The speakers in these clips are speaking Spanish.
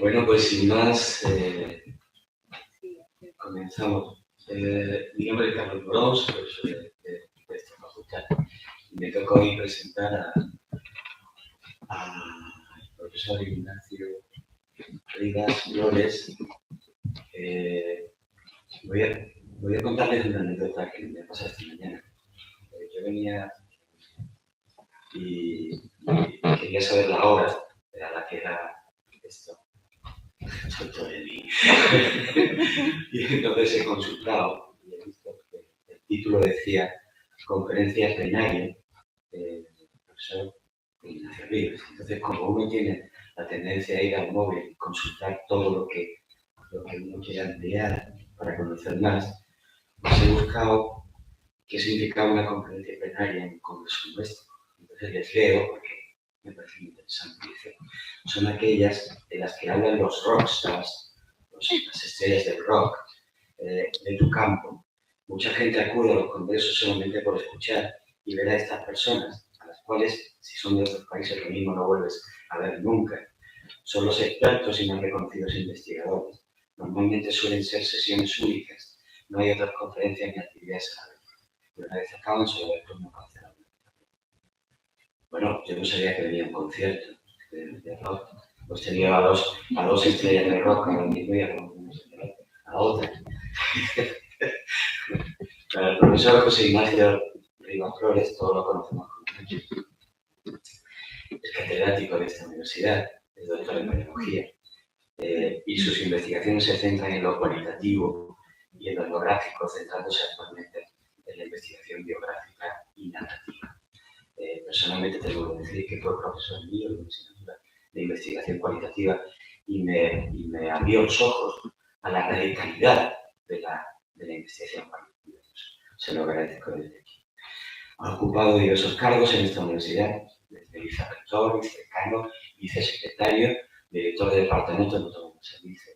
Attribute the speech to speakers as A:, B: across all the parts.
A: Bueno, pues sin más, comenzamos. Mi nombre es Carlos Morón, soy profesor de esta facultad. Y me toca hoy presentar al profesor Ignacio Rivas Flores. Voy a contarles una anécdota que me pasó esta mañana. Yo venía y quería saber la hora a la que era esto. Tanto de mí. Y entonces he consultado y he visto que el título decía Conferencia plenaria del profesor Ignacio Rivas. Entonces, como uno tiene la tendencia a ir al móvil y consultar todo lo que uno quiera ampliar para conocer más, pues he buscado qué significaba una conferencia plenaria en un congreso como este. Entonces les leo porque me parece muy interesante. Dice, son aquellas de las que hablan los rockstars, las estrellas del rock, de tu campo. Mucha gente acude a los congresos solamente por escuchar y ver a estas personas, a las cuales, si son de otros países, lo mismo no vuelves a ver nunca. Son los expertos y más reconocidos investigadores. Normalmente suelen ser sesiones únicas. No hay otras conferencias ni actividades a la vez. Pero una vez acaban, solo ver cómo cancelar. Bueno, yo no sabía que venía un concierto de rock. Pues tenía a dos estrellas de rock ahora mismo y a otra. El profesor José Ignacio Rivas Flores, todos lo conocemos como Nacho, es catedrático de esta universidad, es doctor en pedagogía, y sus investigaciones se centran en lo cualitativo y en lo etnográfico, centrándose actualmente en la investigación biográfica y narrativa. Personalmente tengo que decir que fue profesor mío de una asignatura de investigación cualitativa y me abrió los ojos a la radicalidad de la investigación cualitativa. Se lo agradezco desde aquí. Ha ocupado diversos cargos en esta universidad, desde vicerrector, vicedecano, vicesecretario, director de departamento en todo el servicio.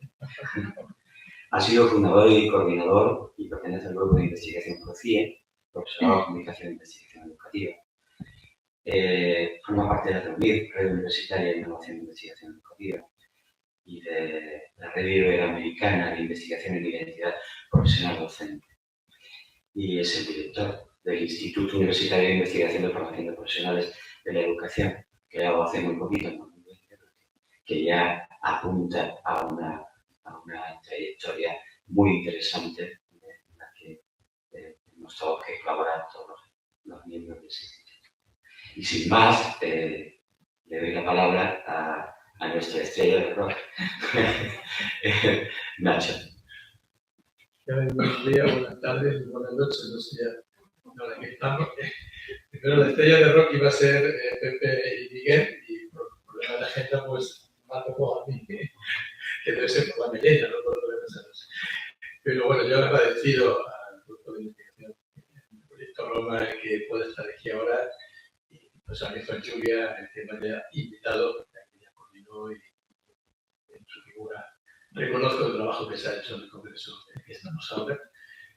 A: Ha sido fundador y coordinador y pertenece al grupo de investigación PROCIE, profesorado de comunicación e investigación educativa. Forma parte de la Red Universitaria de Innovación e Investigación Educativa y de la Red Iberoamericana de Investigación en Identidad Profesional Docente. Y es el director del Instituto Universitario de Investigación de Formación de Profesionales de la Educación, creado hace muy poquito, en 2020, que ya apunta a una trayectoria muy interesante en la que hemos tenido que colaborar todos los miembros del instituto. Y sin más, le doy la palabra a nuestra estrella de rock, Nacho.
B: Buenos días, buenas tardes, buenas noches, no sé ya ahora que estamos. Primero la estrella de rock iba a ser Pepe y Miguel, y por problemas de agenda pues me tocó a mí, que debe ser por la melena, no por problemas de agenda. Pero bueno, yo agradecido al grupo de investigación del proyecto Roma que puede estar aquí ahora, y pues a mi hijo Julia, que me haya invitado, porque ya coordinó y en su figura reconozco el trabajo que se ha hecho en el Congreso en el que estamos ahora,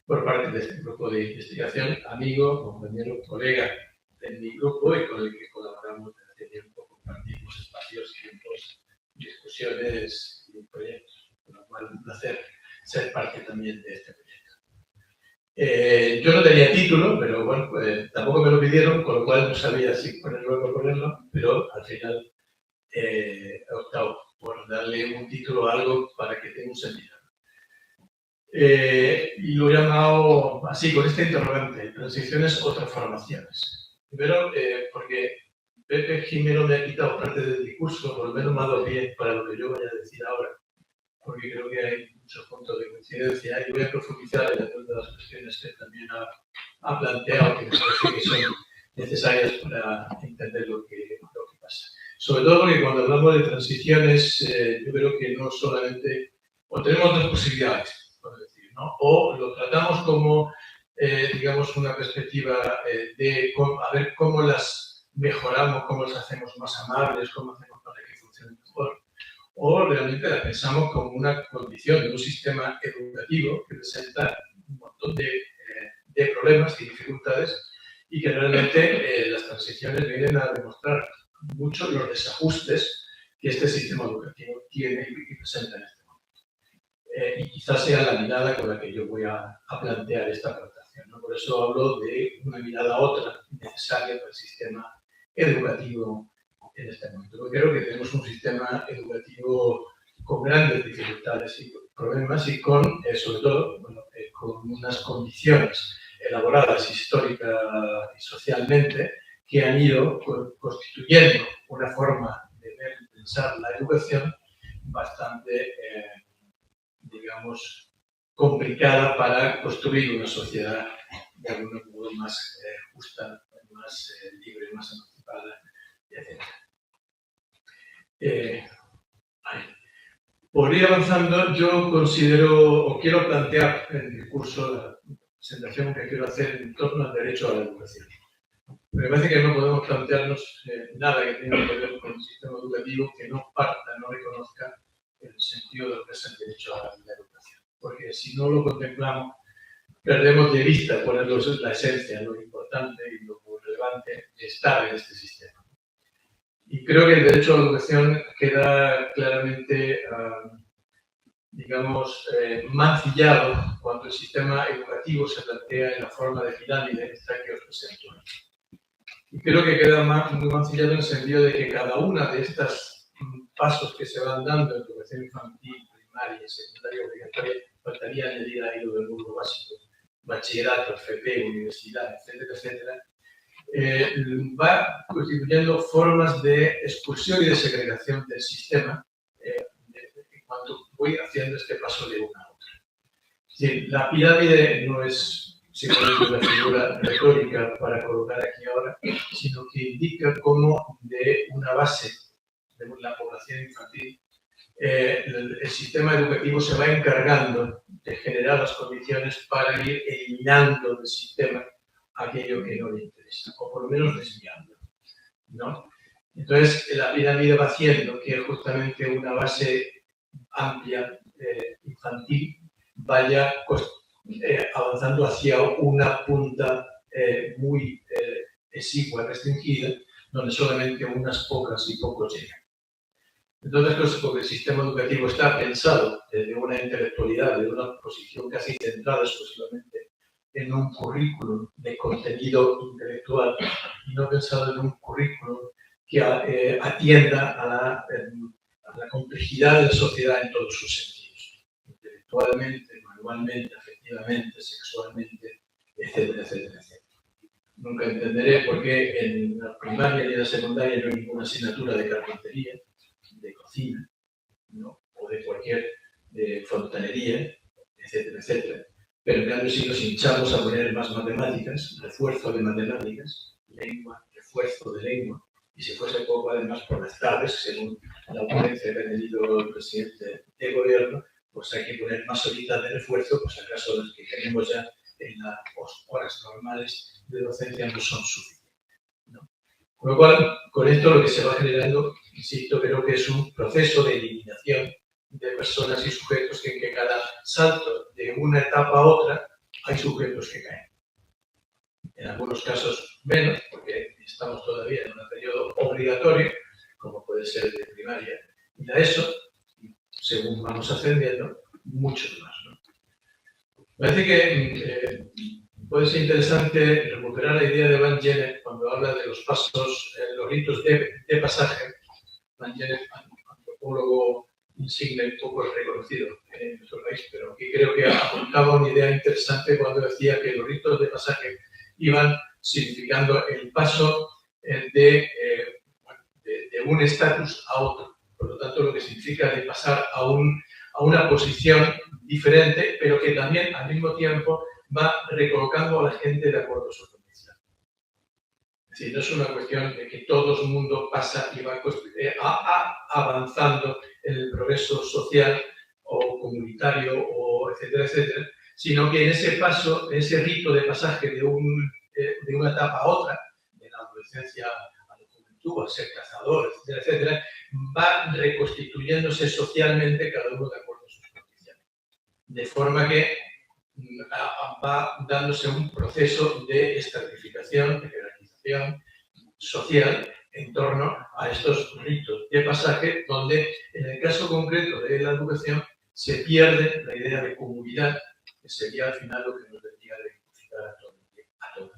B: por parte de este grupo de investigación, amigo, compañero, colega de mi grupo y con el que colaboramos desde hace tiempo, compartimos espacios, tiempos, discusiones y proyectos. Con lo cual, un placer ser parte también de este proyecto. Yo no tenía título, pero bueno, pues, tampoco me lo pidieron, con lo cual no sabía si ponerlo o no ponerlo, pero al final he optado por darle un título a algo para que tenga un sentido. Y lo he llamado así, con este interrogante, transiciones o transformaciones. Primero, porque Pepe Jimeno me ha quitado parte del discurso, por lo menos me ha dado bien para lo que yo vaya a decir ahora, porque creo que hay muchos puntos de coincidencia y voy a profundizar en algunas de las cuestiones que también ha planteado, que me parece que son necesarias para entender lo que pasa. Sobre todo porque cuando hablamos de transiciones, yo creo que no solamente, o tenemos dos posibilidades, por decir, ¿no? O lo tratamos como, digamos, una perspectiva de a ver cómo las mejoramos, cómo las hacemos más amables, cómo hacemos para que funcionen mejor. O realmente la pensamos como una condición de un sistema educativo que presenta un montón de problemas y dificultades y que realmente las transiciones vienen a demostrar mucho los desajustes que este sistema educativo tiene y presenta en este momento. Y quizás sea la mirada con la que yo voy a plantear esta aportación, ¿no? Por eso hablo de una mirada otra necesaria para el sistema educativo en este momento. Porque creo que tenemos un sistema educativo con grandes dificultades y problemas y con, sobre todo, bueno, con unas condiciones elaboradas histórica y socialmente que han ido constituyendo una forma de ver y pensar la educación bastante, digamos, complicada para construir una sociedad de algún modo más justa, más libre, más emancipada, etc. Por ir avanzando, yo considero o quiero plantear en el discurso la presentación que quiero hacer en torno al derecho a la educación. Me parece que no podemos plantearnos nada que tenga que ver con el sistema educativo que no parta, no reconozca el sentido de lo que es el derecho a la educación. Porque si no lo contemplamos, perdemos de vista cuál es la esencia, lo importante y lo relevante de estar en este sistema. Y creo que el derecho a la educación queda claramente, digamos, mancillado cuando el sistema educativo se plantea en la forma de pirámide esta que os presento. Y creo que queda muy mancillado en el sentido de que cada una de estos pasos que se van dando en educación infantil, primaria, secundaria, obligatoria, faltaría añadir ahí lo del mundo básico, bachillerato, FP, universidad, etcétera, etcétera, va constituyendo formas de expulsión y de segregación del sistema cuando voy haciendo este paso de una a otra. Es decir, la pirámide no es simplemente una figura retórica para colocar aquí ahora, sino que indica cómo de una base de la población infantil el sistema educativo se va encargando de generar las condiciones para ir eliminando del sistema aquello que no le interesa, o por lo menos desviando, ¿no? Entonces, la pirámide va haciendo que justamente una base amplia infantil vaya avanzando hacia una punta muy exigua, restringida, donde solamente unas pocas y pocos llegan. Entonces, porque el sistema educativo está pensado desde una intelectualidad, de una posición casi centrada exclusivamente en un currículum de contenido intelectual y no pensado en un currículum que atienda a la complejidad de la sociedad en todos sus sentidos, intelectualmente, manualmente, afectivamente, sexualmente, etcétera, etcétera, etcétera. Nunca entenderé por qué en la primaria y en la secundaria no hay ninguna asignatura de carpintería, de cocina, ¿no? O de cualquier fontanería, etcétera, etcétera. Pero en cambio, si nos hinchamos a poner más matemáticas, refuerzo de matemáticas, lengua, refuerzo de lengua, y si fuese poco, además, por las tardes, según la ocurrencia que ha tenido el presidente de gobierno, pues hay que poner más horitas de refuerzo, pues acaso las que tenemos ya en las horas normales de docencia no son suficientes, ¿no? Con lo cual, con esto lo que se va generando, insisto, creo que es un proceso de eliminación de personas y sujetos que en que cada salto de una etapa a otra hay sujetos que caen. En algunos casos menos, porque estamos todavía en un periodo obligatorio, como puede ser el de primaria y la ESO, y según vamos ascendiendo, muchos más, ¿no? Parece que puede ser interesante recuperar la idea de Van Gennep cuando habla de los pasos, los ritos de pasaje. Van Gennep, antropólogo insigne, poco reconocido en nuestro país, pero aquí creo que apuntaba una idea interesante cuando decía que los ritos de pasaje iban significando el paso de un estatus a otro. Por lo tanto, lo que significa de pasar a una posición diferente, pero que también al mismo tiempo va recolocando a la gente de acuerdo a su condición. Es decir, no es una cuestión de que todo el mundo pasa y va avanzando en el progreso social o comunitario, o etcétera, etcétera, sino que en ese paso, en ese rito de pasaje de una etapa a otra, de la adolescencia a la juventud, a ser cazador, etcétera, etcétera, va reconstituyéndose socialmente cada uno de acuerdo a sus condiciones. De forma que va dándose un proceso de estratificación, de jerarquización social en torno a estos ritos de pasaje, donde en el caso concreto de la educación se pierde la idea de comunidad, que sería al final lo que nos debería de identificar a todos.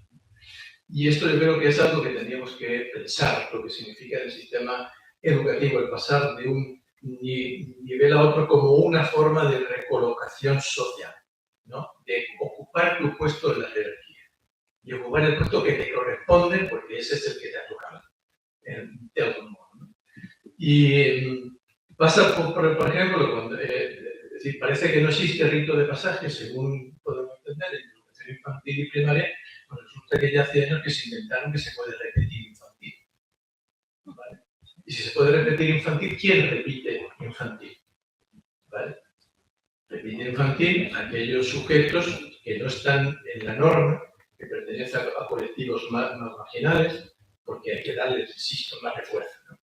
B: Y esto yo creo que es algo que tendríamos que pensar, lo que significa el sistema educativo, el pasar de un nivel a otro como una forma de recolocación social, ¿no? De ocupar tu puesto en la jerarquía y ocupar el puesto que te corresponde porque ese es el que te ha tocado, de algún modo, ¿no? Y pasa, por ejemplo, cuando, es decir, parece que no existe rito de pasaje, según podemos entender, en educación infantil y primaria, pues resulta que ya hace años que se inventaron que se puede repetir infantil, ¿vale? Y si se puede repetir infantil, ¿quién repite infantil? ¿Vale? Repite infantil aquellos sujetos que no están en la norma, que pertenecen a colectivos más marginales, porque hay que darles, insisto, más refuerzo, ¿no?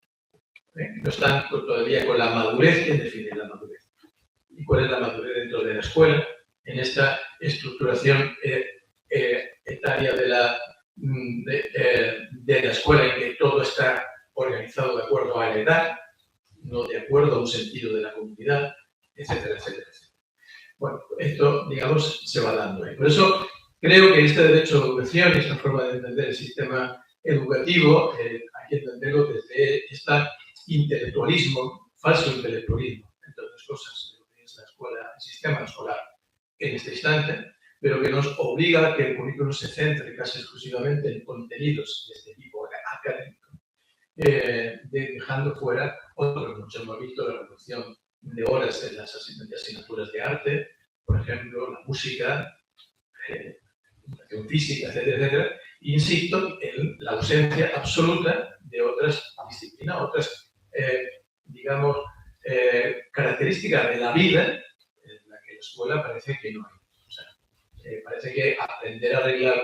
B: No están todavía con la madurez. ¿Quién define la madurez? ¿Y cuál es la madurez dentro de la escuela? En esta estructuración etaria de la escuela, en que todo está organizado de acuerdo a la edad, no de acuerdo a un sentido de la comunidad, etcétera, etcétera, etcétera. Bueno, esto, digamos, se va dando ahí. Por eso creo que este derecho a la educación y esta forma de entender el sistema educativo hay que entenderlo desde este intelectualismo, falso intelectualismo, entre otras cosas, de lo que es la escuela, el sistema escolar en este instante, pero que nos obliga a que el currículum se centre casi exclusivamente en contenidos de este tipo académico, dejando fuera otros. Muchos hemos visto la reducción de horas en las asignaturas de arte, por ejemplo, la música, educación física, etcétera, etcétera. Insisto en la ausencia absoluta de otras disciplinas, otras, digamos, características de la vida en la que la escuela parece que no hay. O sea, parece que aprender a arreglar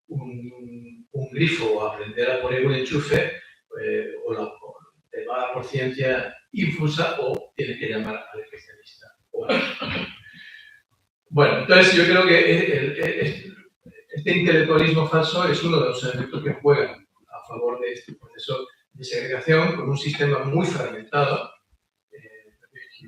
B: un grifo o aprender a poner un enchufe te va a dar por ciencia infusa o tienes que llamar al especialista. Bueno, entonces yo creo que este intelectualismo falso es uno de los elementos que juegan a favor de este proceso de segregación con un sistema muy fragmentado.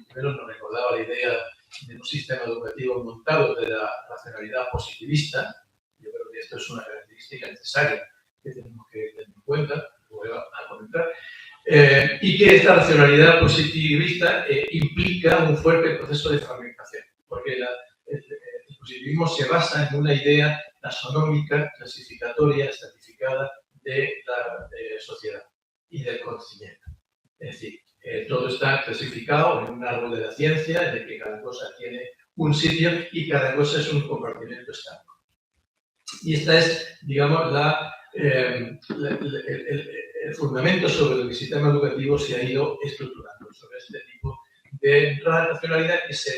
B: Primero nos recordaba la idea de un sistema educativo montado de la racionalidad positivista. Yo creo que esto es una característica necesaria que tenemos que tener en cuenta, lo voy a comentar. Y que esta racionalidad positivista implica un fuerte proceso de fragmentación, porque el positivismo se basa en una idea taxonómica, clasificatoria, estratificada de la sociedad y del conocimiento. Es decir, todo está clasificado en un árbol de la ciencia, en el que cada cosa tiene un sitio y cada cosa es un compartimento estático. Y esta es, digamos, el fundamento sobre el que el sistema educativo se ha ido estructurando, sobre este tipo de racionalidad que se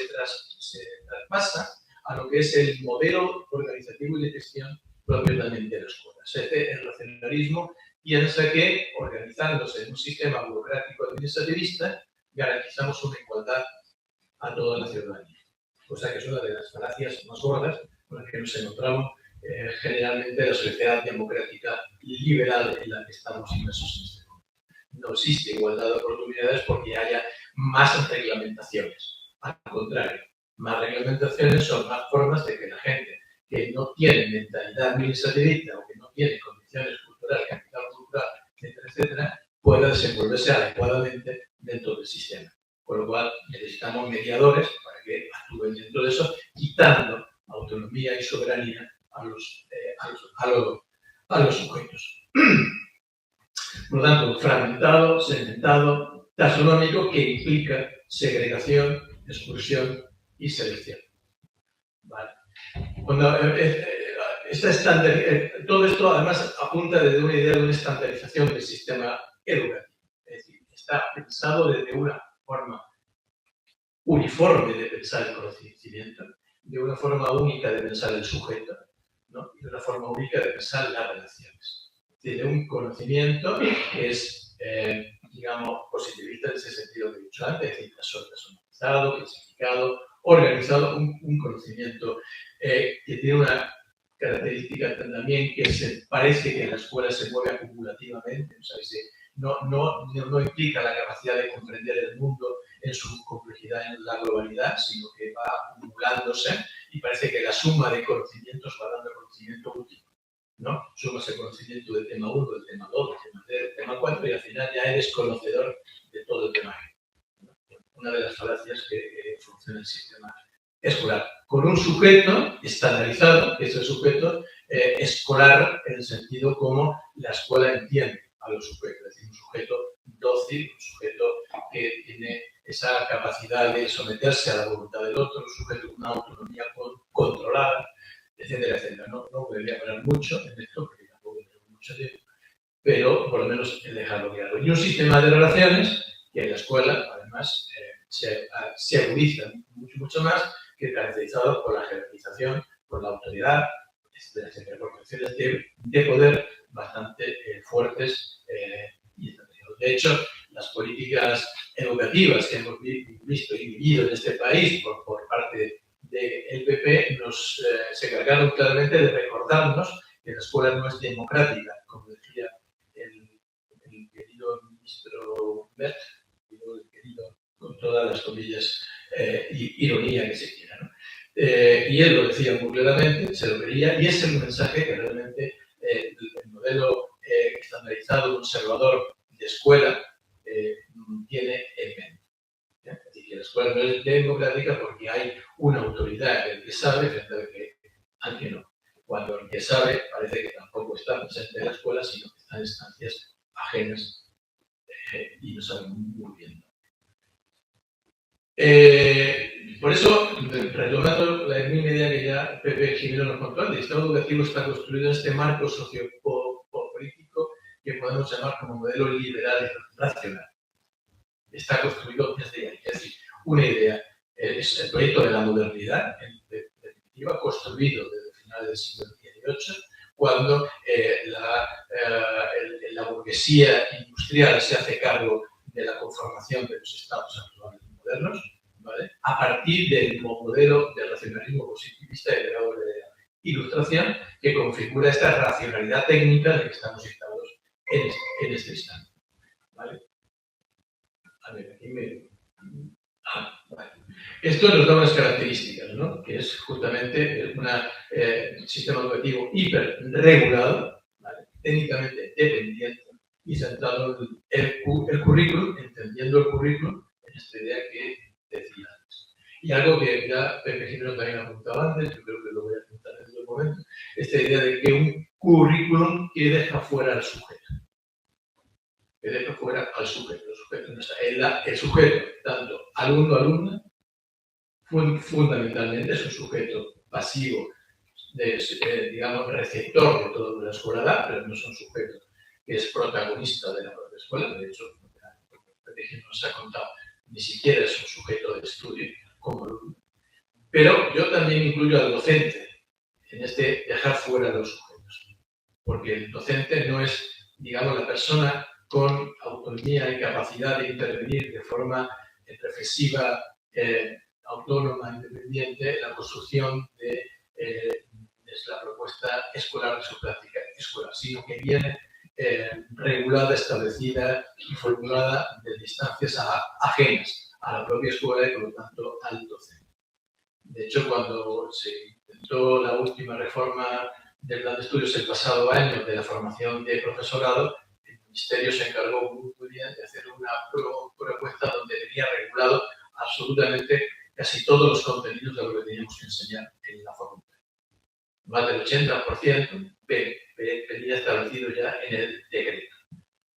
B: traspasa a lo que es el modelo organizativo y de gestión propio también de la escuela. El racionalismo piensa que, organizándose en un sistema burocrático administrativista, garantizamos una igualdad a toda la ciudadanía. Cosa que es una de las falacias más gordas con las que nos encontramos generalmente la sociedad democrática liberal en la que estamos inmersos en este mundo. No existe igualdad de oportunidades porque haya más reglamentaciones. Al contrario, más reglamentaciones son más formas de que la gente que no tiene mentalidad administrativista o que no tiene condiciones culturales, capital cultural, etcétera, etcétera, pueda desenvolverse adecuadamente dentro del sistema. Con lo cual necesitamos mediadores para que actúen dentro de eso, quitando autonomía y soberanía a los sujetos. Por lo tanto, fragmentado, segmentado, taxonómico, que implica segregación, exclusión y selección. ¿Vale? Todo esto además apunta desde una idea de una estandarización del sistema educativo. Es decir, está pensado desde una forma uniforme de pensar el conocimiento, de una forma única de pensar el sujeto, ¿no? Y de una forma única de pensar las relaciones. Tiene un conocimiento que es, digamos, positivista en ese sentido que he dicho antes, es decir, personalizado, clasificado, organizado, un conocimiento que tiene una característica también que parece que la escuela se mueve acumulativamente, o sea, no implica la capacidad de comprender el mundo en su complejidad, en la globalidad, sino que va acumulándose y parece que la suma de conocimientos va dando conocimiento útil, ¿no? Sumas el conocimiento del tema 1, del tema 2, del tema 3, del tema 4 y al final ya eres conocedor de todo el tema. Una de las falacias que funciona el sistema escolar, con un sujeto estandarizado, que es el sujeto escolar en el sentido como la escuela entiende a los sujetos, es decir, un sujeto dócil, un sujeto que tiene esa capacidad de someterse a la voluntad del otro, un sujeto con una autonomía controlada, etcétera, etcétera. No podría hablar mucho en esto, porque tampoco tengo mucho tiempo, pero por lo menos dejarlo claro. Y un sistema de relaciones que en la escuela, además, se agudiza mucho más, que es caracterizado por la jerarquización, por la autoridad, etcétera, por cuestiones de poder bastante fuertes y establecidos. De hecho, las políticas educativas que hemos visto y vivido en este país por parte del PP se encargaron claramente de recordarnos que la escuela no es democrática, como decía el querido ministro Bert, el querido, con todas las comillas, ironía que se quiera, ¿no? Y él lo decía muy claramente, se lo creía, y es el mensaje que realmente el modelo estandarizado, conservador de escuela tiene en mente. Es decir, que la escuela no es democrática porque hay una autoridad el que sabe frente al que no. Cuando el que sabe parece que tampoco está presente en la escuela, sino que está en instancias ajenas y no sabe muy bien. Por eso, retomando la misma idea que ya Pepe Gimeno nos contó, el sistema educativo está construido en este marco sociopolítico que podemos llamar como modelo liberal y racional. Está construido desde ahí. Es decir, una idea, es el proyecto de la modernidad, en definitiva, construido desde finales del siglo XVIII, cuando la burguesía industrial se hace cargo de la conformación de los estados actuales modernos, ¿vale? A partir del modelo de racionalismo positivista heredado de la Ilustración, que configura esta racionalidad técnica de que estamos instalados en este instante. ¿Vale? A ver, aquí vale. Esto nos da unas características, ¿no? Que es justamente un sistema educativo hiperregulado, ¿vale? Técnicamente dependiente y centrado en el currículum, entendiendo el currículum en esta idea que decía antes. Y algo que ya Pepe Gimeno también apuntaba antes, yo creo que lo voy a apuntar en otro momento, esta idea de que un currículum que deja fuera al sujeto. Que deja fuera al sujeto. El sujeto no está. El sujeto, tanto alumno-alumna, fundamentalmente es un sujeto pasivo, digamos, receptor de todo lo que la escuela da, pero no es un sujeto que es protagonista de la propia escuela. De hecho, nos ha contado, ni siquiera es un sujeto de estudio como alumno. Pero yo también incluyo al docente en este dejar fuera de los sujetos, porque el docente no es, digamos, la persona con autonomía y capacidad de intervenir de forma reflexiva, autónoma, independiente, en la construcción de la propuesta escolar de su práctica escolar, sino que viene regulada, establecida y formulada de distancias ajenas a la propia escuela y, por lo tanto, al docente. De hecho, cuando se intentó la última reforma del plan de estudios el pasado año de la formación de profesorado, el Ministerio se encargó muy bien de hacer una propuesta donde tenía regulado absolutamente casi todos los contenidos de lo que teníamos que enseñar en la facultad. Más del 80% venía establecido ya en el decreto.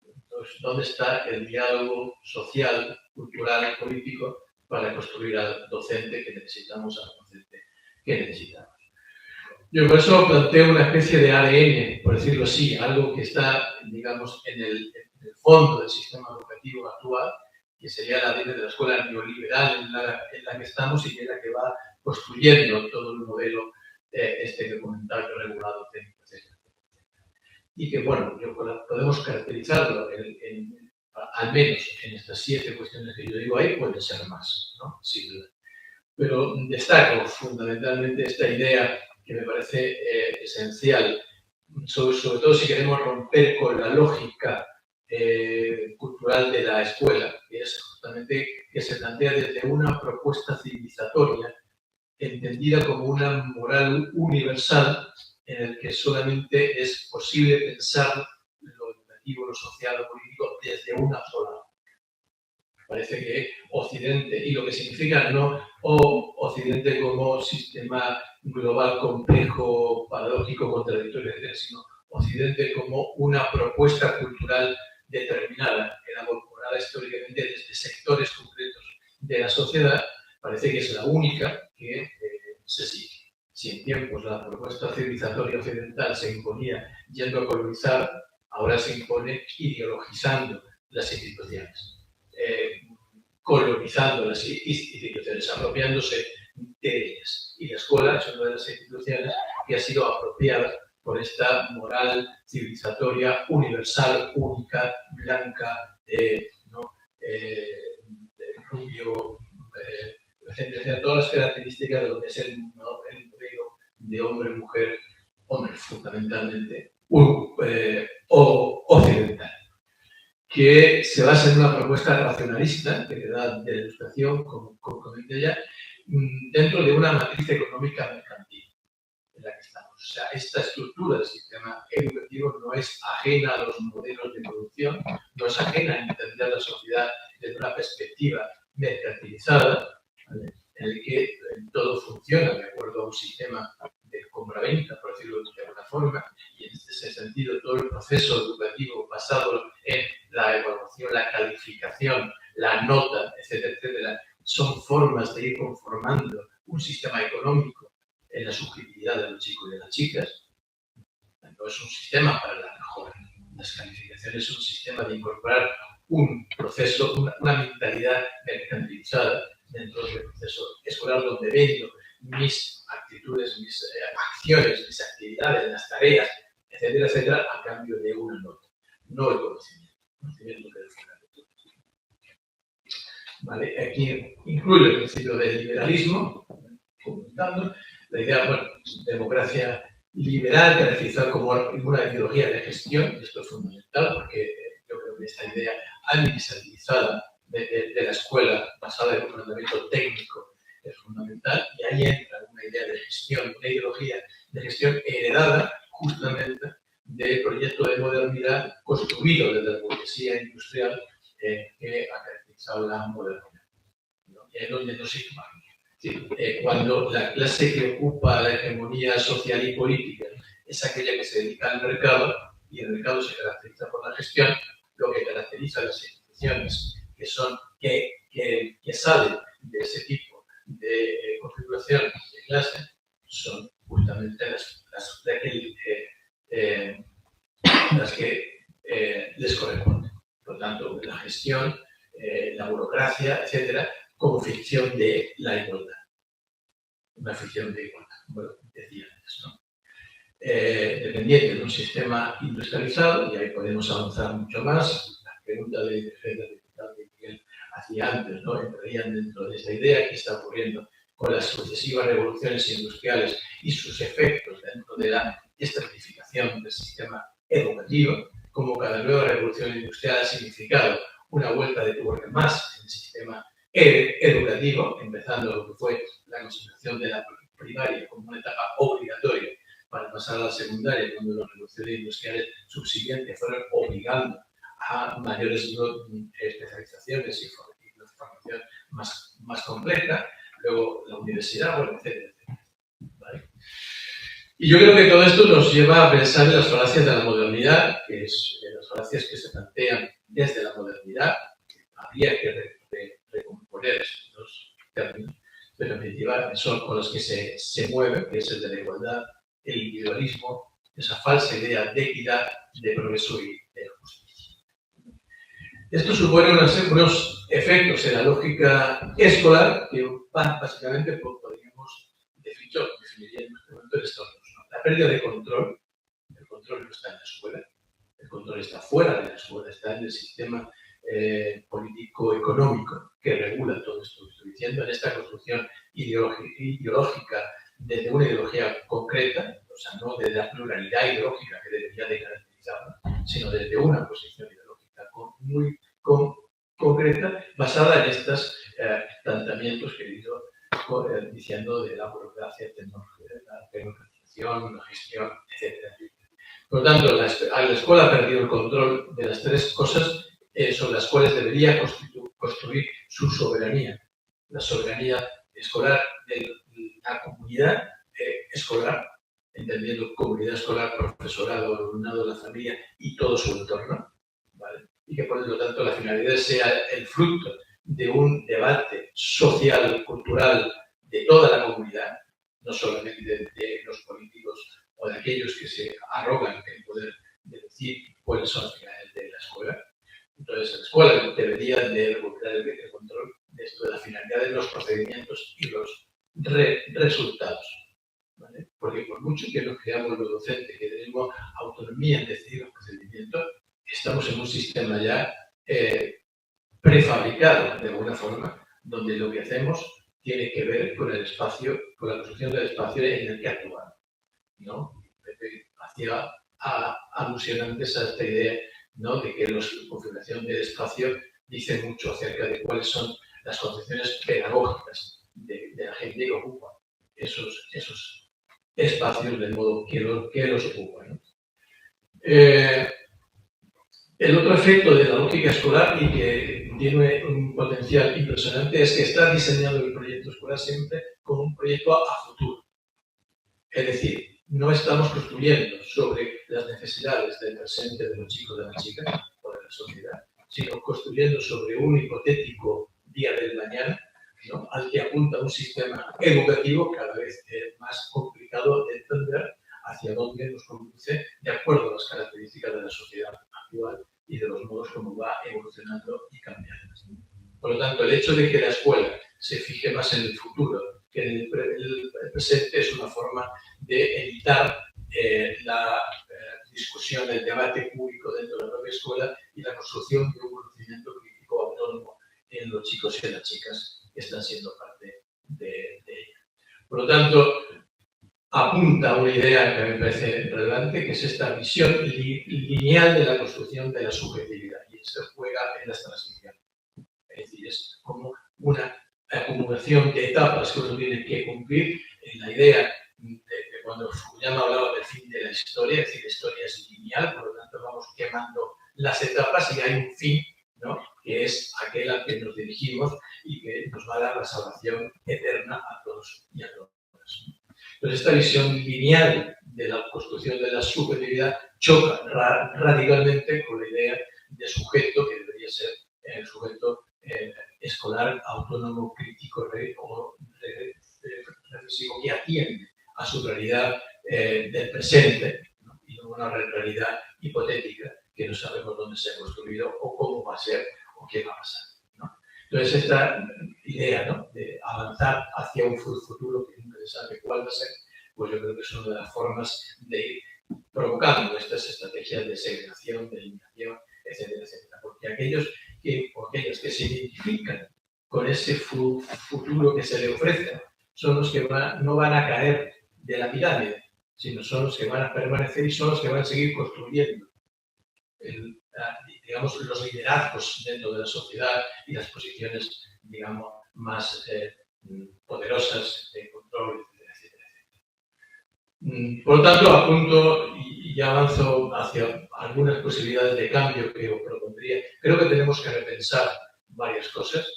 B: Entonces, ¿dónde está el diálogo social, cultural, político para construir al docente que necesitamos, al docente que necesitamos? Yo por eso planteo una especie de ADN, por decirlo así, algo que está, digamos, en el fondo del sistema educativo actual, que sería el ADN de la escuela neoliberal en la que estamos y que es la que va construyendo todo el modelo que comentaba, regulado, técnico, etc. Y que, bueno, podemos caracterizarlo al menos en estas 7 cuestiones que yo digo ahí, pueden ser más, ¿no? Sin duda. Pero destaco fundamentalmente esta idea que me parece esencial, sobre todo si queremos romper con la lógica cultural de la escuela, que es justamente que se plantea desde una propuesta civilizatoria entendida como una moral universal en el que solamente es posible pensar lo educativo, lo social, lo político desde una sola. Parece que Occidente, y lo que significa no Occidente como sistema global complejo, paradójico, contradictorio, etc., sino Occidente como una propuesta cultural determinada, elaborada históricamente desde sectores concretos de la sociedad, parece que es la única que se sigue. Si en tiempos la propuesta civilizatoria occidental se imponía yendo a colonizar, ahora se impone ideologizando las instituciones. Colonizando las instituciones, apropiándose de ellas. Y la escuela es una de las instituciones que ha sido apropiada por esta moral civilizatoria universal, única, blanca, rubio, todas las características de lo que es el modelo de hombre-mujer, hombre fundamentalmente, occidental, que se basa en una propuesta racionalista de la edad de la Ilustración, como comenté ya, dentro de una matriz económica mercantil en la que estamos. O sea, esta estructura del sistema educativo no es ajena a los modelos de producción, no es ajena a entender la sociedad desde una perspectiva mercantilizada, ¿vale?, en el que todo funciona de acuerdo a un sistema de compra-venta, por decirlo de alguna forma, y en ese sentido todo el proceso educativo basado en la evaluación, la calificación, la nota, etcétera, etcétera, son formas de ir conformando un sistema económico en la subjetividad de los chicos y de las chicas. No es un sistema para la mejora. Las calificaciones son un sistema de incorporar un proceso, una mentalidad mercantilizada dentro del proceso escolar, donde vendo mis actitudes, mis acciones, mis actividades, las tareas, etcétera, etcétera, a cambio de una nota, no el conocimiento. El conocimiento que es fundamental. Vale, aquí incluye el principio del liberalismo, comentando la idea, bueno, democracia liberal, caracterizada como una ideología de gestión, y esto es fundamental porque yo creo que esta idea administrativizada de la escuela basada en un planteamiento técnico es fundamental, y ahí entra una idea de gestión, una ideología de gestión heredada justamente del proyecto de modernidad construido desde la burguesía industrial que ha caracterizado la modernidad, ¿no? Y es donde nos situamos. Cuando la clase que ocupa la hegemonía social y política es aquella que se dedica al mercado, y el mercado se caracteriza por la gestión, lo que caracteriza a las instituciones que salen de ese tipo de configuración de clase son justamente las que les corresponden. Por lo tanto, la gestión, la burocracia, etcétera, como ficción de la igualdad. Una ficción de igualdad, como decía antes, ¿no? Dependiente de un sistema industrializado, y ahí podemos avanzar mucho más. La pregunta de Miguel hacía antes, ¿no?, entrarían dentro de esa idea que está ocurriendo con las sucesivas revoluciones industriales y sus efectos dentro de la estratificación del sistema educativo, como cada nueva revolución industrial ha significado una vuelta de tuerca más en el sistema educativo, empezando lo que fue la consideración de la primaria como una etapa obligatoria para pasar a la secundaria, cuando las revoluciones industriales subsiguientes fueron obligando a mayores especializaciones y formación más completa, luego la universidad, bueno, etcétera, etcétera, ¿vale? Y yo creo que todo esto nos lleva a pensar en las falacias de la modernidad, que es las falacias que se plantean desde la modernidad, que habría que recomponer estos dos términos, pero en definitiva son con los que se mueve, que es el de la igualdad, el individualismo, esa falsa idea de equidad, de progreso y de justicia. Esto supone unos efectos en la lógica escolar que básicamente podríamos definiría en este momento estos dos, ¿no? La pérdida de control. El control no está en la escuela, el control está fuera de la escuela, está en el sistema político-económico que regula todo esto que estoy diciendo, en esta construcción ideológica desde una ideología concreta, o sea, no desde la pluralidad ideológica que debería de caracterizarla, sino desde una posición ideológica muy concreta, basada en estos planteamientos que he ido diciendo de la burocracia, la tecnologización, la gestión, etc. Por lo tanto, la escuela ha perdido el control de las tres cosas sobre las cuales debería construir su soberanía. La soberanía escolar de la comunidad escolar, entendiendo comunidad escolar, profesorado, alumnado, la familia y todo su entorno, ¿vale? Y que por lo tanto la finalidad sea el fruto de un debate social, cultural de toda la comunidad, no solamente de los políticos o de aquellos que se arrogan el poder de decir cuáles son las finalidades de la escuela. Entonces, la escuela debería de recuperar el control de esto, de la finalidad de los procedimientos y los resultados, ¿vale? Porque por mucho que nos creamos los docentes, que tenemos autonomía en decidir los procedimientos, estamos en un sistema ya prefabricado, de alguna forma, donde lo que hacemos tiene que ver con el espacio, con la construcción del espacio en el que actuamos, ¿no? Hacía alusión antes a esta idea, ¿no?, de que la configuración del espacio dice mucho acerca de cuáles son las concepciones pedagógicas de la gente que ocupa esos espacios, de modo que los ocupa, ¿no? El otro efecto de la lógica escolar, y que tiene un potencial impresionante, es que está diseñado el proyecto escolar siempre como un proyecto a futuro. Es decir, no estamos construyendo sobre las necesidades del presente de los chicos, de las chicas o de la sociedad, sino construyendo sobre un hipotético día del mañana, ¿no?, al que apunta un sistema educativo cada vez más complicado de entender, hacia dónde nos conduce de acuerdo a las características de la sociedad actual y de los modos como va evolucionando y cambiando. Por lo tanto, el hecho de que la escuela se fije más en el futuro que en el presente es una forma de evitar la discusión, el debate público dentro de la propia escuela y la construcción de un conocimiento crítico autónomo en los chicos y en las chicas que están siendo parte de ella. Por lo tanto, apunta a una idea que me parece relevante, que es esta visión lineal de la construcción de la subjetividad, y esto juega en las transiciones. Es decir, es como una acumulación de etapas que uno tiene que cumplir en la idea de cuando Fukuyama hablaba del fin de la historia, es decir, la historia es lineal, por lo tanto vamos quemando las etapas y hay un fin, ¿no?, que es aquel al que nos dirigimos y que nos va a dar la salvación eterna a todos y a todas. Entonces, esta visión lineal de la construcción de la subjetividad choca radicalmente con la idea de sujeto que debería ser el sujeto escolar, autónomo, crítico o reflexivo, que atiende a su realidad del presente, ¿no?, y no una realidad hipotética que no sabemos dónde se ha construido o cómo va a ser o qué va a pasar, ¿no? Entonces, esta idea, ¿no?, de avanzar hacia un futuro que nunca se sabe cuál va a ser, pues yo creo que es una de las formas de ir provocando estas estrategias de segregación, de eliminación, etcétera, etcétera. Porque aquellos que se identifican con ese futuro que se le ofrece son los que no van a caer de la pirámide, sino son los que van a permanecer y son los que van a seguir construyendo digamos, los liderazgos dentro de la sociedad y las posiciones, digamos, más poderosas de control, etcétera, etcétera. Por lo tanto, apunto y ya avanzo hacia algunas posibilidades de cambio que os propondría. Creo que tenemos que repensar varias cosas.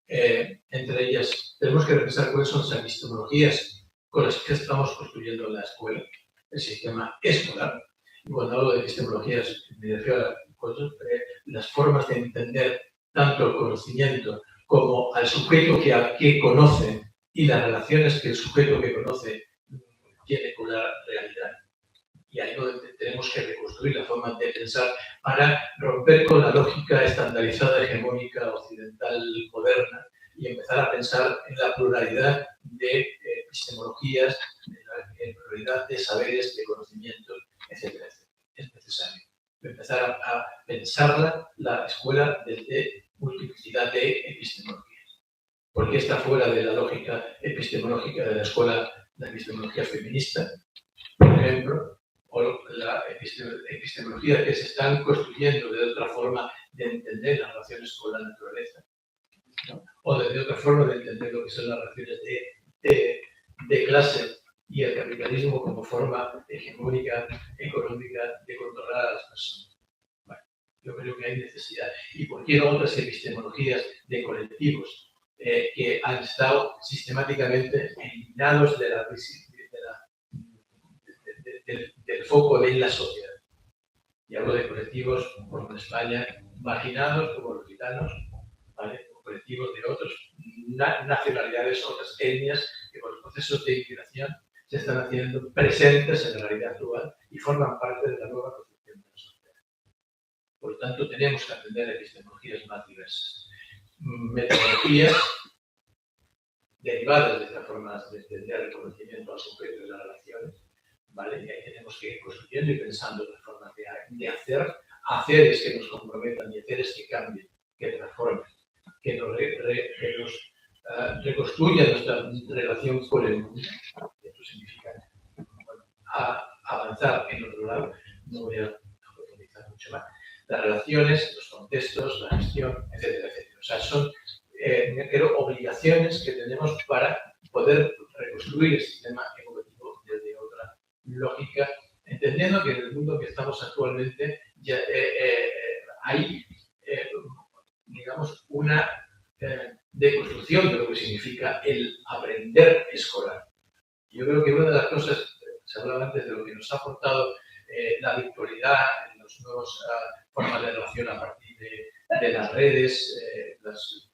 B: Entre ellas, tenemos que repensar cuáles son las epistemologías con las que estamos construyendo la escuela, el sistema escolar. Y cuando hablo de epistemologías, me refiero a las formas de entender tanto el conocimiento como al sujeto que conoce y las relaciones que el sujeto que conoce tiene con la realidad. Y ahí es donde tenemos que reconstruir la forma de pensar para romper con la lógica estandarizada, hegemónica, occidental, moderna, y empezar a pensar en la pluralidad de epistemologías, en la pluralidad de saberes, de conocimientos, etcétera, etcétera. Es necesario empezar a pensar la escuela desde multiplicidad de epistemologías. ¿Por qué está fuera de la lógica epistemológica de la escuela la epistemología feminista, por ejemplo, o la epistemología que se están construyendo de otra forma de entender las relaciones con la naturaleza, ¿no? O de otra forma de entender lo que son las relaciones de clase y el capitalismo como forma hegemónica, económica, de controlar a las personas. Bueno, yo creo que hay necesidad. Y cualquier otras epistemologías de colectivos que han estado sistemáticamente eliminados del foco en la sociedad. Y hablo de colectivos como en España, marginados como los gitanos, ¿vale? O colectivos de otras nacionalidades, otras etnias, que por los procesos de inmigración se están haciendo presentes en la realidad actual y forman parte de la nueva construcción de la sociedad. Por lo tanto, tenemos que atender a epistemologías más diversas. Metodologías derivadas de estas formas de entender el conocimiento al sujeto de las relaciones, ¿vale? Y ahí tenemos que ir construyendo y pensando en las formas de haceres que nos comprometan y haceres que cambien, que transformen, que nos reconstruyan nuestra relación con el mundo. Esto significa avanzar en otro lado. No voy a profundizar mucho más. Las relaciones, los contextos, la gestión, etcétera, etcétera. O sea, son creo, obligaciones que tenemos para poder reconstruir el sistema educativo desde otra lógica, entendiendo que en el mundo que estamos actualmente ya hay, digamos, una deconstrucción de lo que significa el aprender escolar. Yo creo que una de las cosas, se hablaba antes de lo que nos ha aportado la virtualidad, las nuevas formas de relación a partir de las redes, las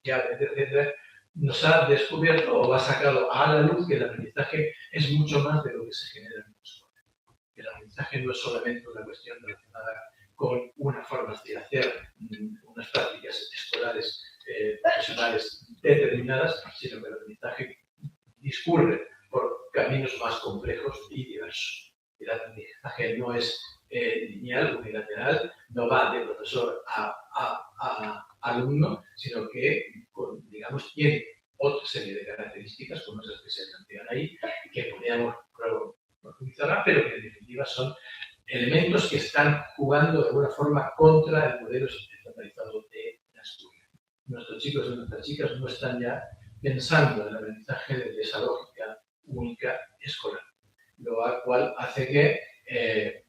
B: etcétera, nos ha descubierto o ha sacado a la luz que el aprendizaje es mucho más de lo que se genera en la escuela. El aprendizaje no es solamente una cuestión relacionada con unas formas de hacer unas prácticas escolares, profesionales determinadas, sino que el aprendizaje discurre por caminos más complejos y diversos. El aprendizaje no es lineal, unilateral, no va de profesor a alumno, sino que, digamos, tiene otra serie de características como esas que se plantean ahí, que podríamos profundizar, pero que en definitiva son elementos que están jugando de alguna forma contra el modelo estandarizado de la escuela. Nuestros chicos y nuestras chicas no están ya pensando en el aprendizaje desde esa lógica única escolar, lo cual hace que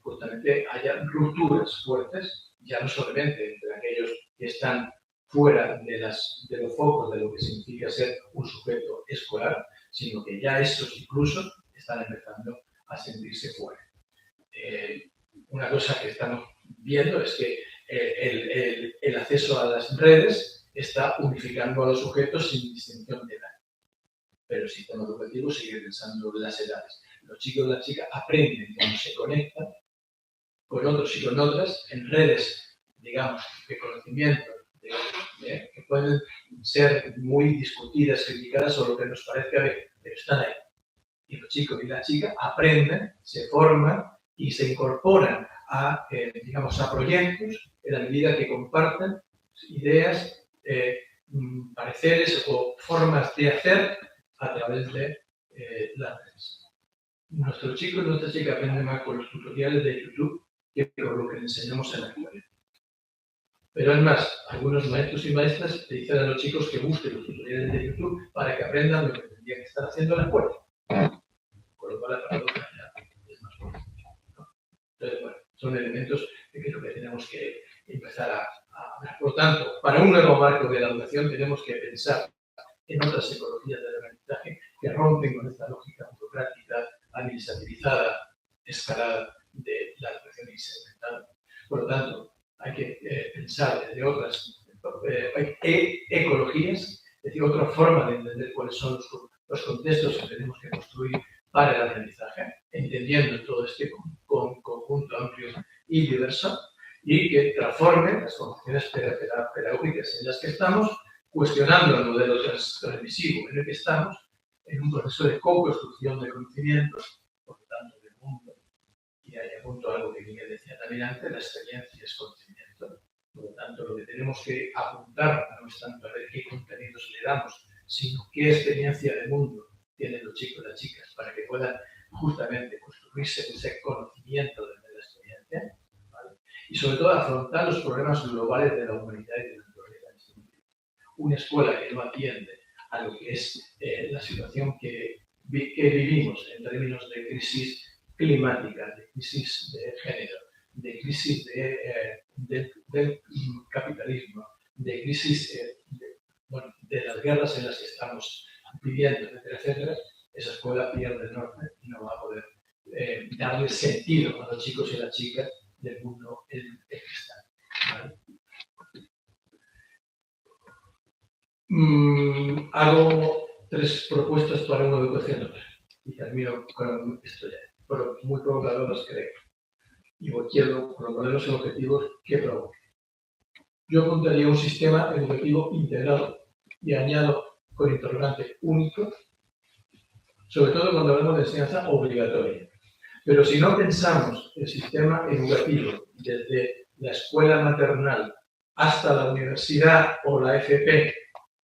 B: justamente haya rupturas fuertes, ya no solamente entre aquellos que están fuera de los focos de lo que significa ser un sujeto escolar, sino que ya estos incluso están empezando a sentirse fuera. Una cosa que estamos viendo es que el acceso a las redes está unificando a los sujetos sin distinción de edad. Pero el sistema educativo sigue pensando en las edades. Los chicos y las chicas aprenden cuando se conectan con otros y con otras en redes, digamos, de conocimiento, que pueden ser muy discutidas, criticadas o lo que nos parezca bien, pero están ahí. Y los chicos y las chicas aprenden, se forman y se incorporan a, digamos, a proyectos en la medida que comparten ideas, pareceres o formas de hacer a través de las redes. Nuestros chicos y nuestras chicas aprenden más con los tutoriales de YouTube que con lo que les enseñamos en la escuela. Pero es más, algunos maestros y maestras le dicen a los chicos que busquen los tutoriales de YouTube para que aprendan lo que tendrían que estar haciendo en la escuela. Con lo cual la paradoja ya es más fuerte, ¿no? Entonces, bueno, son elementos que creo que tenemos que empezar a hablar. Por lo tanto, para un nuevo marco de la educación tenemos que pensar en otras ecologías del aprendizaje que rompen con esta lógica burocrática, administrativizada, escalada de la educación segmentada. Por lo tanto, hay que pensar desde otras ecologías, es decir, otra forma de entender cuáles son los contextos que tenemos que construir para el aprendizaje, entendiendo todo este conjunto amplio y diverso, y que transformen las condiciones pedagógicas en las que estamos, cuestionando el modelo transmisivo en el que estamos, en un proceso de co-construcción de conocimientos, por lo tanto, del mundo. Y ahí apunto algo que Miguel decía también antes, la experiencia es conocimiento. Por lo tanto, lo que tenemos que apuntar no es tanto a ver qué contenidos le damos, sino qué experiencia de mundo tienen los chicos y las chicas para que puedan justamente construirse ese conocimiento de la experiencia, ¿vale? Y sobre todo afrontar los problemas globales de la humanidad y de la naturaleza. Una escuela que no atiende a lo que es la situación que vivimos en términos de crisis climática, de crisis de género, de crisis del capitalismo, de crisis de las guerras en las que estamos viviendo, etcétera, etcétera, esa escuela pierde el norte y no va a poder darle sentido a los chicos y las chicas del mundo en el que están, ¿vale? Hago 3 propuestas para una educación y termino con esto ya, pero muy provocadoras creo. Y quiero proponer los objetivos que provoque. Yo apuntaría un sistema educativo integrado y añado con interrogante único, sobre todo cuando hablamos de enseñanza obligatoria. Pero si no pensamos el sistema educativo desde la escuela maternal hasta la universidad o la FP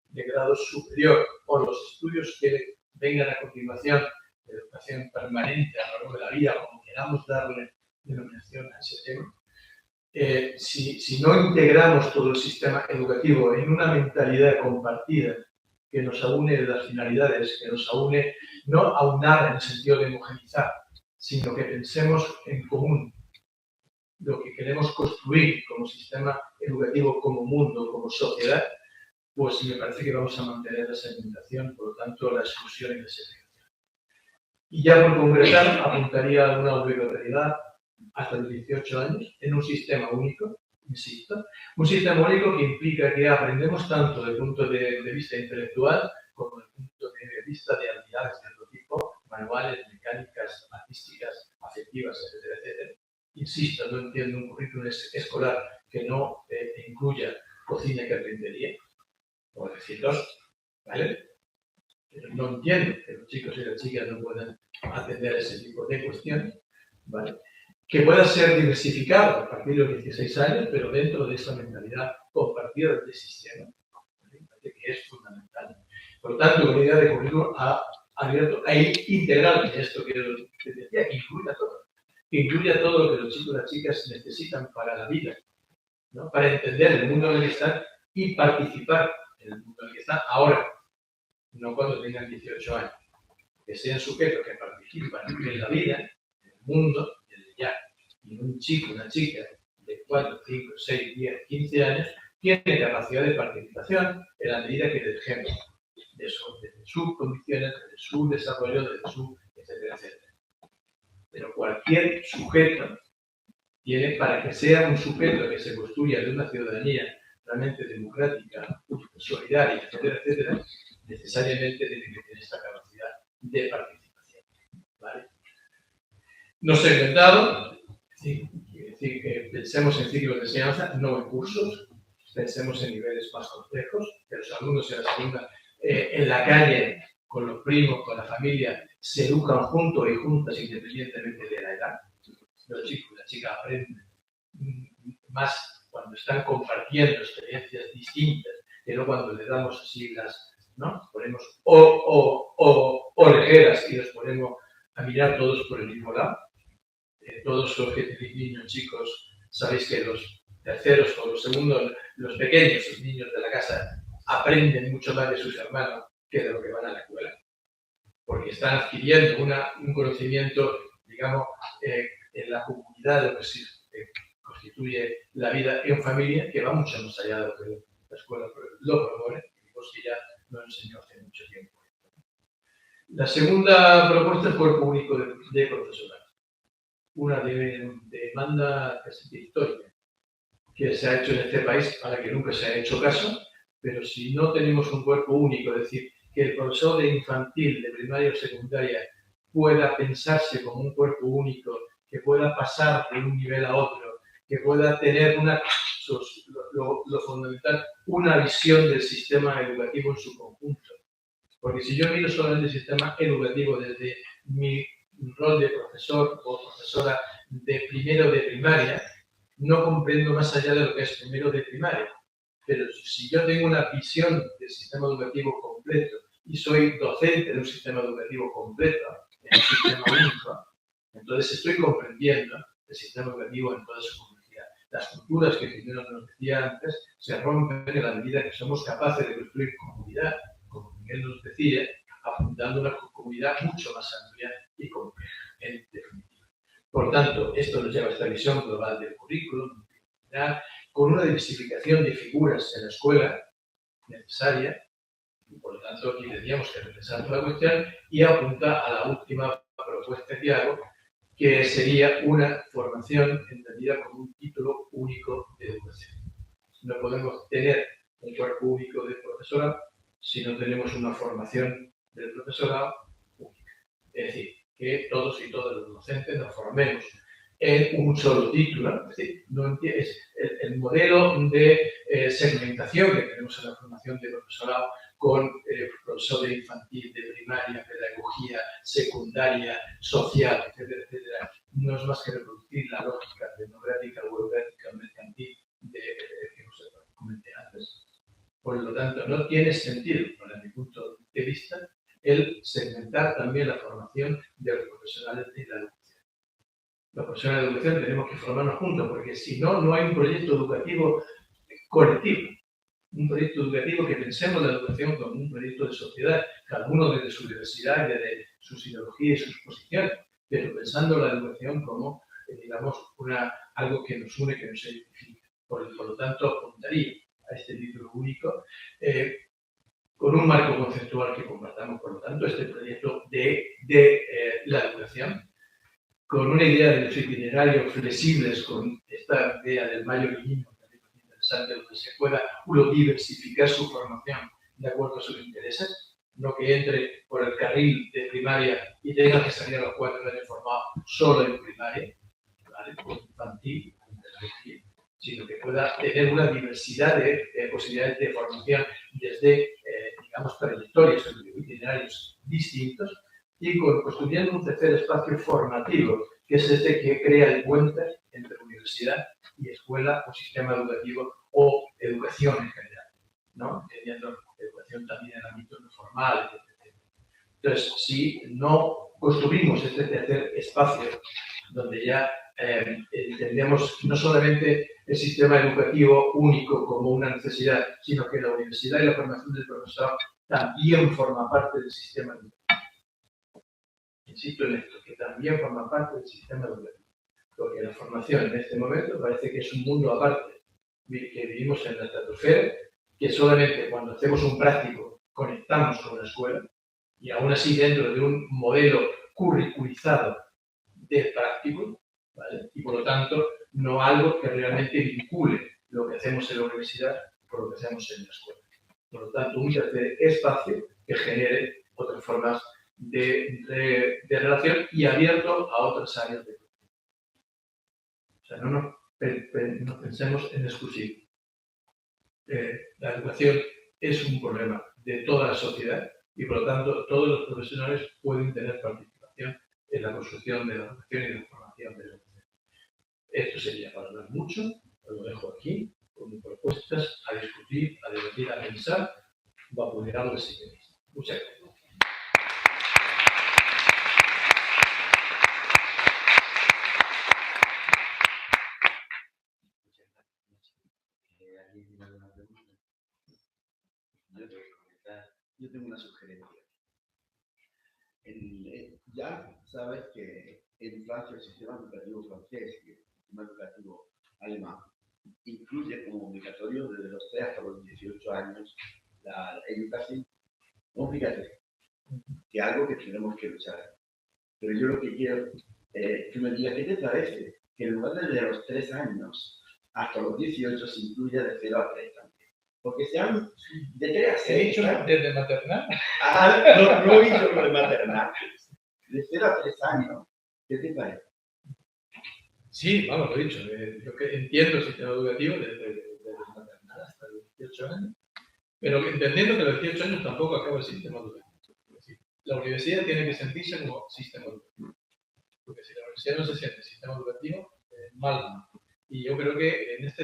B: de grado superior o los estudios que vengan a continuación de educación permanente a lo largo de la vida, como queramos darle denominación a ese tema, si no integramos todo el sistema educativo en una mentalidad compartida que nos aúne de las finalidades, que nos aúne, no aunar en el sentido de homogeneizar, sino que pensemos en común lo que queremos construir como sistema educativo, como mundo, como sociedad, pues me parece que vamos a mantener la segmentación, por lo tanto, la exclusión y la segregación. Y ya por concretar, apuntaría a una obligatoriedad hasta los 18 años en un sistema único, insisto, un sistema único que implica que aprendemos tanto desde el punto de vista intelectual como desde el punto de vista de habilidades de otro tipo, manuales, mecánicas, artísticas, afectivas, etcétera, etcétera. Insisto, no entiendo un currículum escolar que no incluya cocina y carpintería, por decir dos, ¿vale? Pero no entiendo que los chicos y las chicas no puedan atender ese tipo de cuestiones, ¿vale? Que pueda ser diversificado a partir de los 16 años, pero dentro de esa mentalidad compartida del sistema, ¿vale? Que es fundamental. Por lo tanto, una idea de currículum abierto e integral, esto que decía, que incluya todo lo que los chicos y las chicas necesitan para la vida, ¿no? Para entender el mundo en el que están y participar en el mundo en el que están ahora, no cuando tengan 18 años. Que sean sujetos que participan en la vida, en el mundo, desde ya. Y un chico, una chica de 4, 5, 6, 10, 15 años tiene capacidad de participación en la medida que dejemos de sus condiciones, de su desarrollo, de su etcétera, etcétera. Pero cualquier sujeto tiene, para que sea un sujeto que se construya de una ciudadanía realmente democrática, solidaria, etcétera, etcétera, necesariamente tiene que tener esta capacidad de participación, ¿vale? No segmentado, es decir, que pensemos en ciclos de enseñanza, no en cursos, pensemos en niveles más complejos, que los alumnos y las alumnas en la calle, con los primos, con la familia, se educan juntos y juntas independientemente de la edad. Los chicos y las chicas aprenden más cuando están compartiendo experiencias distintas que no cuando le damos así ¿no? Ponemos orejeras y los ponemos a mirar todos por el mismo lado. Todos los que tenéis niños, chicos, sabéis que los terceros o los segundos, los pequeños, los niños de la casa, aprenden mucho más de sus hermanos que de lo que van a la escuela. Porque están adquiriendo un conocimiento, digamos, en la comunidad de lo que se constituye la vida en familia, que va mucho más allá de lo que la escuela lo propone, que ya lo enseñó hace mucho tiempo. La segunda propuesta es el cuerpo único de profesorado. Una demanda histórica que se ha hecho en este país, a la que nunca se ha hecho caso, pero si no tenemos un cuerpo único, es decir, que el profesor de infantil, de primaria o secundaria pueda pensarse como un cuerpo único, que pueda pasar de un nivel a otro, que pueda tener lo fundamental, una visión del sistema educativo en su conjunto. Porque si yo miro solamente el sistema educativo desde mi rol de profesor o profesora de primero de primaria, no comprendo más allá de lo que es primero de primaria. Pero si yo tengo una visión del sistema educativo completo y soy docente de un sistema educativo completo, en un sistema único, entonces estoy comprendiendo el sistema educativo en toda su complejidad. Las culturas que primero nos decía antes se rompen en la medida que somos capaces de construir comunidad, como Miguel nos decía, apuntando a una comunidad mucho más amplia y compleja, en definitiva. Por tanto, esto nos lleva a esta visión global del currículum, con una diversificación de figuras en la escuela necesaria, y por lo tanto aquí tendríamos que repensar la cuestión, y apunta a la última propuesta que hago, que sería una formación entendida como un título único de educación. No podemos tener un cuerpo único de profesorado si no tenemos una formación del profesorado única. Es decir, que todos y todas los docentes nos formemos en un solo título. Es decir, no es el modelo de segmentación que tenemos en la formación de profesorado con profesor de infantil, de primaria, pedagogía, secundaria, social, etcétera, etcétera, no es más que reproducir la lógica democrática, burocrática, mercantil que os comenté antes. Por lo tanto, no tiene sentido, para mi punto de vista, el segmentar también la formación de los profesionales de la educación. Los profesionales de educación tenemos que formarnos juntos, porque si no, no hay un proyecto educativo colectivo. Un proyecto educativo que pensemos la educación como un proyecto de sociedad, cada uno desde su diversidad, desde sus ideologías y sus posiciones, pero pensando la educación como, digamos, algo que nos une, que nos identifica. Por lo tanto, apuntaría a este título único, con un marco conceptual que compartamos, por lo tanto, este proyecto de la educación, con una idea de los itinerarios flexibles, con esta idea del mayo niño, interesante, donde se pueda uno diversificar su formación de acuerdo a sus intereses, no que entre por el carril de primaria y tenga que salir a los 4 años formado solo en primaria, ¿vale? Por infantil, sino que pueda tener una diversidad de posibilidades de formación desde, digamos, trayectorias o itinerarios distintos y construyendo un tercer espacio formativo, que es este que crea el puente entre universidad y escuela o sistema educativo o educación en general, ¿no? Entendiendo educación también en el ámbito no formal, etc. Entonces, si no construimos este tercer espacio donde ya entendemos no solamente el sistema educativo único como una necesidad, sino que la universidad y la formación del profesor también forma parte del sistema educativo. Insisto en esto, que también forma parte del sistema educativo. Porque la formación en este momento parece que es un mundo aparte, que vivimos en la estratosfera, que solamente cuando hacemos un práctico conectamos con la escuela, y aún así dentro de un modelo curriculizado de práctico, ¿vale? Y por lo tanto no algo que realmente vincule lo que hacemos en la universidad con lo que hacemos en la escuela. Por lo tanto, un tercer espacio que genere otras formas de relación y abierto a otras áreas de educación. O sea, no nos pensemos en exclusivo. La educación es un problema de toda la sociedad y por lo tanto todos los profesionales pueden tener participación en la construcción de la educación y de la formación de la educación. Esto sería para hablar mucho, lo dejo aquí, con mis propuestas a discutir, a debatir, a pensar, va a poder algo si queréis. Muchas gracias.
C: Yo tengo una sugerencia. Ya sabes que en Francia el sistema educativo francés y el sistema educativo alemán incluye como obligatorio desde los 3 hasta los 18 años la educación obligatoria, que es algo que tenemos que luchar. Pero yo lo que quiero es que me digas qué te parece que en lugar de los 3 años hasta los 18 se incluya de 0 a 3 también. Porque sean de 3 a 6.
B: ¿He dicho desde maternal?
C: No he dicho lo de maternal. De 0 a 3 años. ¿Qué te parece?
B: Sí, vamos, lo he dicho. Yo que entiendo el sistema educativo desde maternal hasta los 18 años, pero entendiendo que a los 18 años tampoco acaba el sistema educativo. Es decir, la universidad tiene que sentirse como sistema educativo. Porque si la universidad no se siente sistema educativo, mal. Y yo creo que en este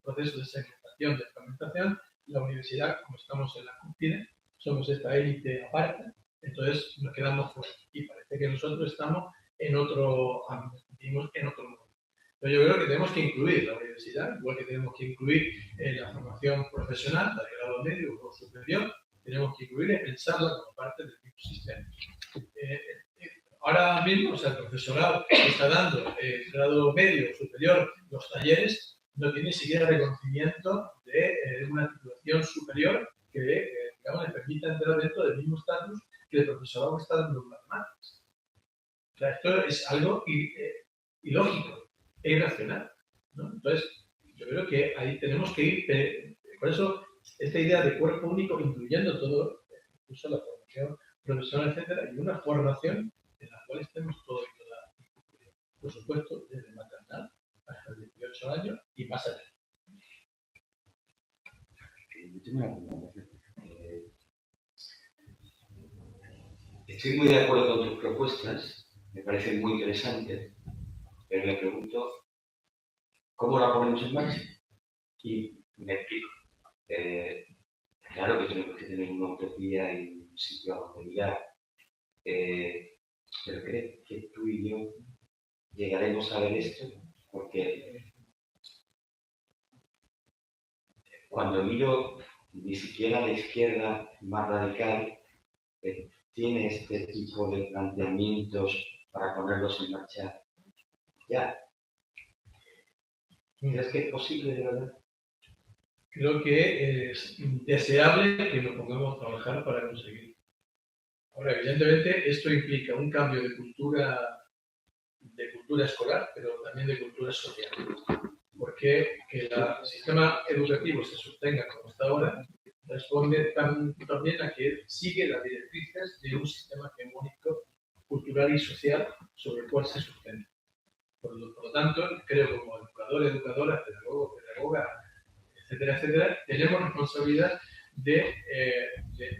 B: proceso de segmentación, de fragmentación, la universidad, como estamos en la cúspide, somos esta élite aparte, entonces nos quedamos fuera. Y parece que nosotros estamos en otro ámbito, vivimos en otro mundo. Pero yo creo que tenemos que incluir la universidad, igual que tenemos que incluir la formación profesional, la de grado medio o superior, tenemos que incluir y pensarla como parte del mismo sistema. Ahora mismo, o sea, el profesorado que está dando el grado medio o superior, los talleres, no tiene ni siquiera reconocimiento de una titulación superior que, digamos, le permita entrar dentro del mismo estatus que el profesorado que está dando en matemáticas. O sea, esto es algo ilógico e irracional, ¿no? Entonces, yo creo que ahí tenemos que ir, por eso, esta idea de cuerpo único, incluyendo todo, incluso la formación profesional, etcétera, y una formación en la cual estemos todos y todas incluidos. Por supuesto, desde maternal hasta los 18 años y más allá.
A: Yo tengo una pregunta. Estoy muy de acuerdo con tus propuestas, me parecen muy interesantes, pero me pregunto cómo la ponemos en marcha. Y me explico. Claro que tenemos que tener una utopía y un sitio a donde mirar, pero ¿crees que tú y yo llegaremos a ver esto? Porque cuando miro ni siquiera la izquierda más radical tiene este tipo de planteamientos para ponerlos en marcha ya. ¿Crees que es posible de verdad?
B: Creo que es deseable que nos pongamos a trabajar para conseguirlo. Ahora, evidentemente, esto implica un cambio de cultura escolar, pero también de cultura social. Porque que el sistema educativo se sostenga como está ahora responde también a que sigue las directrices de un sistema hegemónico cultural y social sobre el cual se sustenta. Por lo tanto, creo como educador, educadora, pedagogo, pedagoga, etcétera, etcétera, tenemos responsabilidad de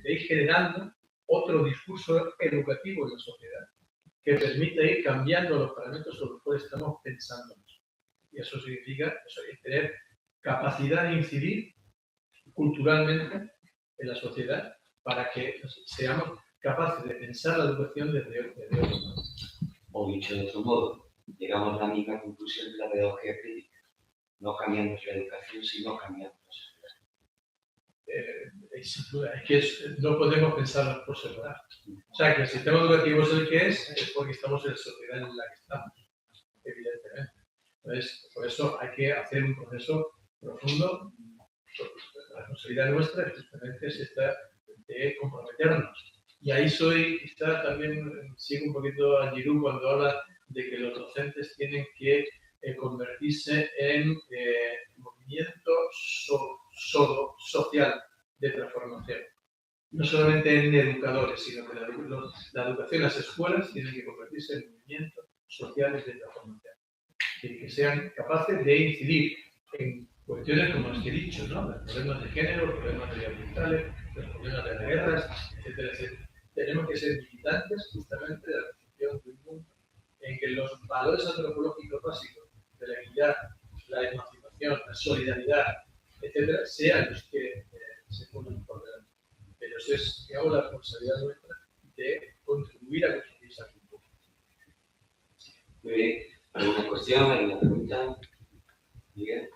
B: ir generando otro discurso educativo en la sociedad que permita ir cambiando los parámetros sobre los cuales estamos pensando. Y eso significa tener capacidad de incidir culturalmente en la sociedad para que seamos capaces de pensar la educación desde otro modo.
A: O dicho de otro modo, llegamos a la misma conclusión de la pedagogía crítica. No cambiamos la educación, sino cambiamos la sociedad.
B: Es que no podemos pensar por separado. O sea, que el sistema educativo es el que es porque estamos en la sociedad en la que estamos, evidentemente. Entonces, por eso hay que hacer un proceso profundo. La responsabilidad nuestra justamente es esta de comprometernos. Y ahí también sigo un poquito a Giroud cuando habla de que los docentes tienen que convertirse en movimiento social de transformación. No solamente en educadores, sino que la educación, las escuelas tienen que convertirse en movimientos sociales de transformación. Que sean capaces de incidir en cuestiones como las que he dicho, ¿no? Los problemas de género, los problemas medioambientales, los problemas de las guerras, etcétera, etcétera. Tenemos que ser militantes justamente de la construcción de un mundo en que los valores antropológicos básicos de la equidad, la emancipación, la solidaridad, etcétera, sean los que se pongan por delante. Pero eso es, digamos, la responsabilidad nuestra de contribuir a construir esa cultura.
A: Muy bien. ¿Alguna cuestión? ¿Alguna pregunta? Miguel.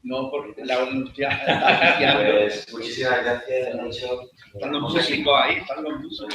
C: No, porque la universidad.
A: Pues muchísimas gracias, Nacho.
C: Están los músicos ahí, están los músicos.